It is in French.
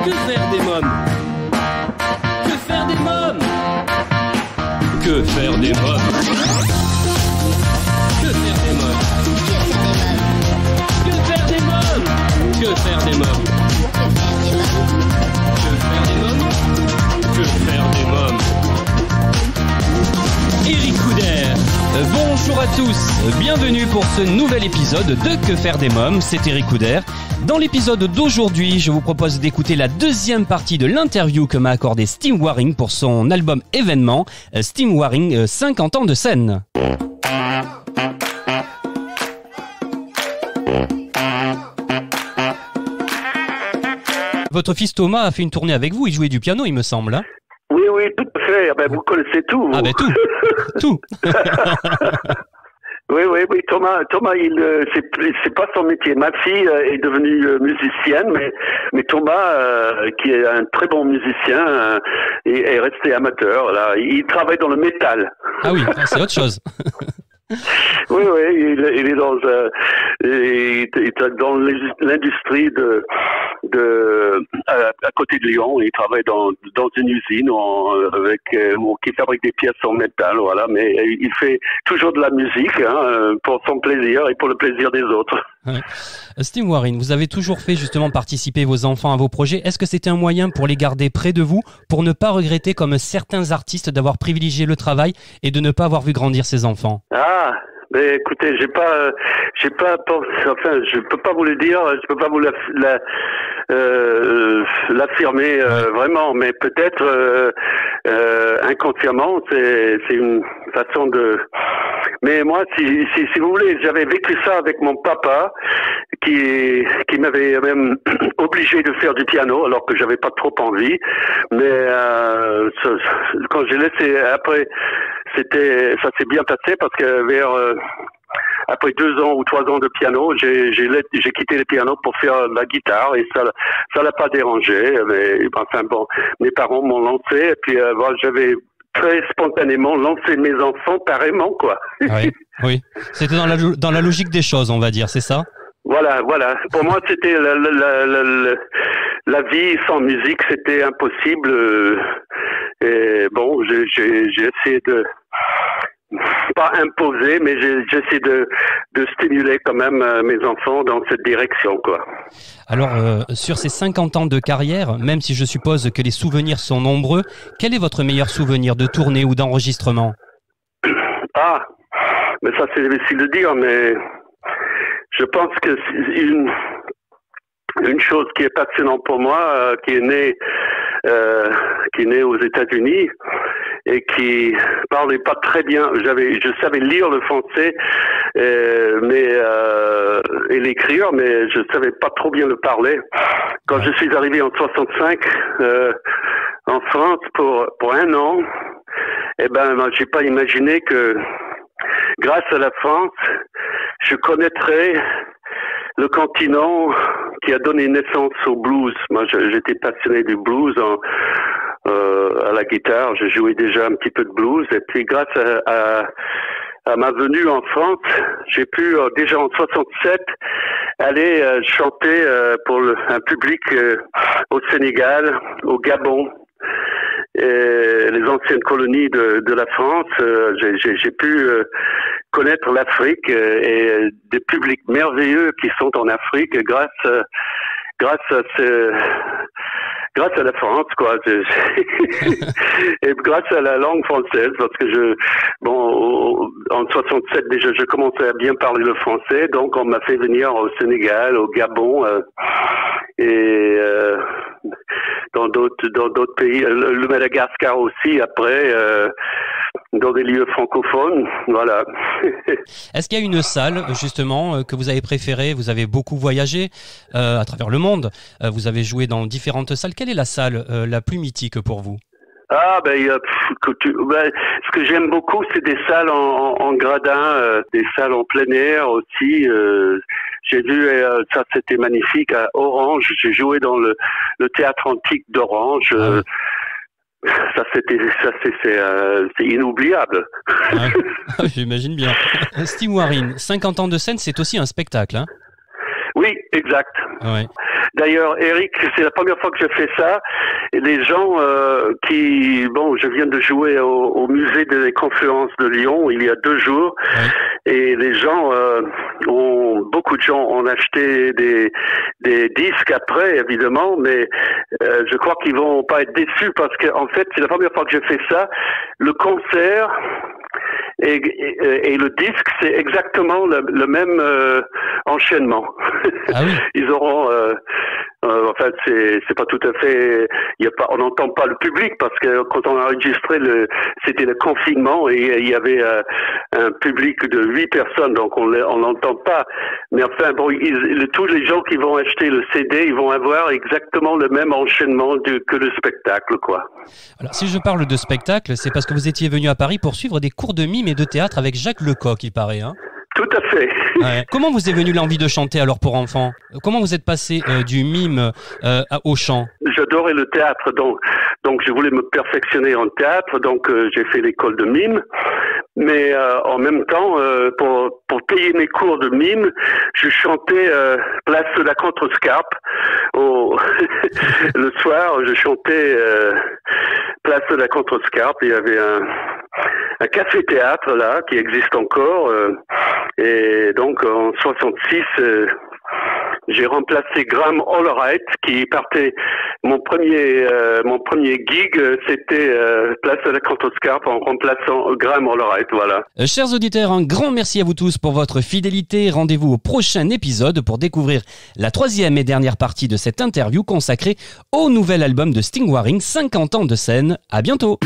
Que faire des mômes? Que faire des mômes? Que faire des mômes? Que faire des mômes? Que faire des mômes? Que faire des mômes? Que faire des mômes? Que faire des mômes? Eric Couder. Bonjour à tous, bienvenue pour ce nouvel épisode de Que faire des mômes, c'est Eric Couder. Dans l'épisode d'aujourd'hui, je vous propose d'écouter la deuxième partie de l'interview que m'a accordé Steve Waring pour son album Événement, Steve Waring, 50 ans de scène. Votre fils Thomas a fait une tournée avec vous, il jouait du piano il me semble, hein? Oui, tout à fait. Ben, vous connaissez tout. Ah ben tout, tout. Oui, Thomas, c'est pas son métier. Ma fille est devenue musicienne, mais Thomas, qui est un très bon musicien, est resté amateur. Là, il travaille dans le métal. Ah oui, c'est autre chose. Oui, il est dans l'industrie à côté de Lyon. Il travaille dans une usine qui fabrique des pièces en métal, voilà. Mais il fait toujours de la musique, hein, pour son plaisir et pour le plaisir des autres. Ouais. Steve Waring, vous avez toujours fait justement participer vos enfants à vos projets. Est-ce que c'était un moyen pour les garder près de vous, pour ne pas regretter comme certains artistes d'avoir privilégié le travail et de ne pas avoir vu grandir ses enfants? Ah, mais écoutez, je peux pas vous le dire, je peux pas vous l'affirmer vraiment, mais peut-être inconsciemment, c'est une façon de. Mais moi, si vous voulez, j'avais vécu ça avec mon papa, qui m'avait même obligé de faire du piano, alors que j'avais pas trop envie. Mais quand j'ai laissé après, ça s'est bien passé parce que après 2 ans ou 3 ans de piano, j'ai quitté le piano pour faire la guitare et ça l'a pas dérangé. Mais enfin bon, mes parents m'ont lancé et puis j'avais très spontanément lancé mes enfants pareillement, quoi. Oui. C'était dans la logique des choses, on va dire, c'est ça? Voilà. Pour moi, c'était la vie sans musique, c'était impossible. Et bon, j'ai essayé de pas imposer, mais j'essaie de stimuler quand même mes enfants dans cette direction, quoi. Alors, sur ces 50 ans de carrière, même si je suppose que les souvenirs sont nombreux, quel est votre meilleur souvenir de tournée ou d'enregistrement? Ah, mais ça c'est difficile de dire, mais je pense que une chose qui est passionnante pour moi, qui est née aux États-Unis et qui parlait pas très bien. Je savais lire le français, et l'écrire, mais je savais pas trop bien le parler. Quand je suis arrivé en 65 en France pour 1 an, j'ai pas imaginé que grâce à la France, je connaîtrais le continent qui a donné naissance au blues. Moi, j'étais passionné du blues à la guitare. Je jouais déjà un petit peu de blues. Et puis, grâce à ma venue en France, j'ai pu, déjà en 67, aller chanter pour un public au Sénégal, au Gabon, et les anciennes colonies de la France. J'ai pu connaître l'Afrique et des publics merveilleux qui sont en Afrique grâce à la France, quoi. Et grâce à la langue française, parce que en 67 déjà, je commençais à bien parler le français, donc on m'a fait venir au Sénégal, au Gabon, et dans d'autres pays, le Madagascar aussi, après, dans des lieux francophones, voilà. Est-ce qu'il y a une salle, justement, que vous avez préférée? Vous avez beaucoup voyagé à travers le monde, vous avez joué dans différentes salles. Quelle est la salle la plus mythique pour vous? Ah, ce que j'aime beaucoup, c'est des salles en gradin, des salles en plein air aussi. J'ai vu, ça c'était magnifique, à Orange. J'ai joué dans le théâtre antique d'Orange. C'est inoubliable. J'imagine bien. Steve Waring, 50 ans de scène, c'est aussi un spectacle, hein? Oui, exact. Ouais. D'ailleurs, Eric, c'est la première fois que je fais ça. Et les gens je viens de jouer au musée des confluences de Lyon il y a 2 jours. Ouais. Et les gens beaucoup de gens ont acheté des disques après, évidemment, mais je crois qu'ils vont pas être déçus parce que en fait, c'est la première fois que je fais ça. Le concert et le disque, c'est exactement le même enchaînement. Ah oui. Ils auront c'est pas tout à fait, on n'entend pas le public parce que quand on a enregistré c'était le confinement et il y avait un public de 8 personnes, donc on l'entend pas. Mais enfin bon, tous les gens qui vont acheter le CD, ils vont avoir exactement le même enchaînement que le spectacle, quoi. Alors si je parle de spectacle, c'est parce que vous étiez venu à Paris pour suivre des cours de mime et de théâtre avec Jacques Lecoq, il paraît, hein? Tout à fait. Ouais. Comment vous est venue l'envie de chanter alors pour enfants? Comment vous êtes passé du mime au chant? J'adorais le théâtre, donc je voulais me perfectionner en théâtre, donc j'ai fait l'école de mime. Mais en même temps, pour payer mes cours de mime, je chantais Place de la Contrescarpe. Le soir, je chantais Place de la Contrescarpe. Il y avait un café-théâtre là qui existe encore. Et donc en 66, j'ai remplacé Graham Allwright qui partait. Mon premier gig, c'était Place de la Contrescarpe en remplaçant Graham Allwright, voilà. Chers auditeurs, un grand merci à vous tous pour votre fidélité. Rendez-vous au prochain épisode pour découvrir la 3e et dernière partie de cette interview consacrée au nouvel album de Stingwaring, 50 ans de scène. À bientôt.